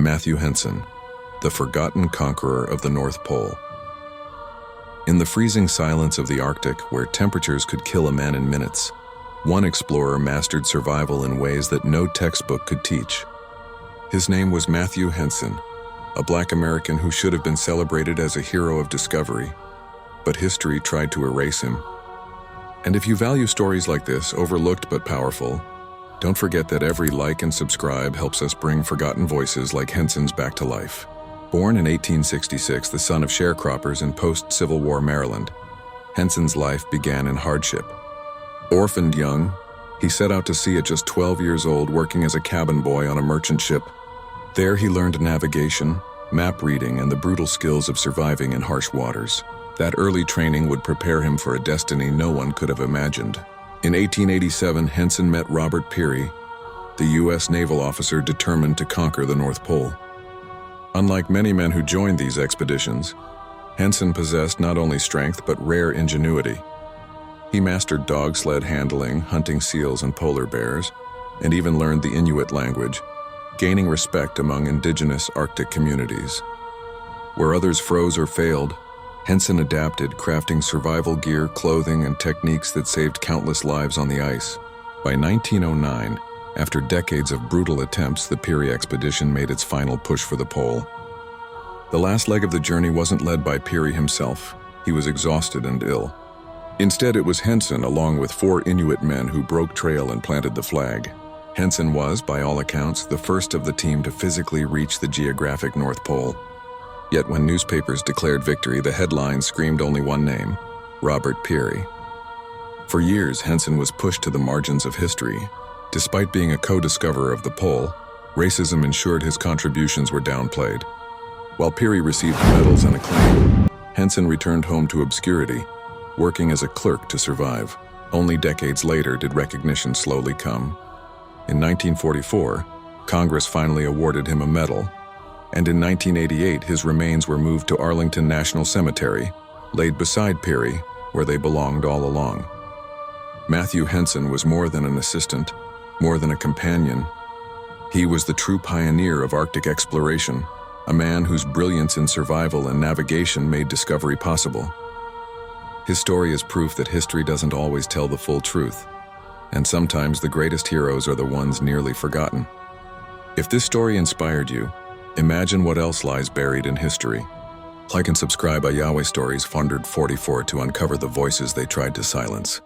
Matthew Henson, the forgotten conqueror of the North Pole. In the freezing silence of the Arctic, where temperatures could kill a man in minutes, one explorer mastered survival in ways that no textbook could teach. His name was Matthew Henson, a Black American who should have been celebrated as a hero of discovery, but history tried to erase him. And if you value stories like this, overlooked but powerful, don't forget that every like and subscribe helps us bring forgotten voices like Henson's back to life. Born in 1866, the son of sharecroppers in post-Civil War Maryland, Henson's life began in hardship. Orphaned young, he set out to sea at just 12 years old, working as a cabin boy on a merchant ship. There he learned navigation, map reading, and the brutal skills of surviving in harsh waters. That early training would prepare him for a destiny no one could have imagined. In 1887, Henson met Robert Peary, the U.S. naval officer determined to conquer the North Pole. Unlike many men who joined these expeditions, Henson possessed not only strength but rare ingenuity. He mastered dog sled handling, hunting seals and polar bears, and even learned the Inuit language, gaining respect among indigenous Arctic communities. Where others froze or failed, Henson adapted, crafting survival gear, clothing, and techniques that saved countless lives on the ice. By 1909, after decades of brutal attempts, the Peary expedition made its final push for the pole. The last leg of the journey wasn't led by Peary himself. He was exhausted and ill. Instead, it was Henson, along with 4 Inuit men, who broke trail and planted the flag. Henson was, by all accounts, the first of the team to physically reach the geographic North Pole. Yet when newspapers declared victory, the headlines screamed only one name: Robert Peary. For years, Henson was pushed to the margins of history. Despite being a co-discoverer of the pole, racism ensured his contributions were downplayed. While Peary received medals and acclaim, Henson returned home to obscurity, working as a clerk to survive. Only decades later did recognition slowly come. In 1944, Congress finally awarded him a medal, and in 1988 his remains were moved to Arlington National Cemetery, laid beside Peary, where they belonged all along. Matthew Henson was more than an assistant, more than a companion. He was the true pioneer of Arctic exploration, a man whose brilliance in survival and navigation made discovery possible. His story is proof that history doesn't always tell the full truth, and sometimes the greatest heroes are the ones nearly forgotten. If this story inspired you, imagine what else lies buried in history. Like and subscribe. Yahweh Stories 144 to uncover the voices they tried to silence.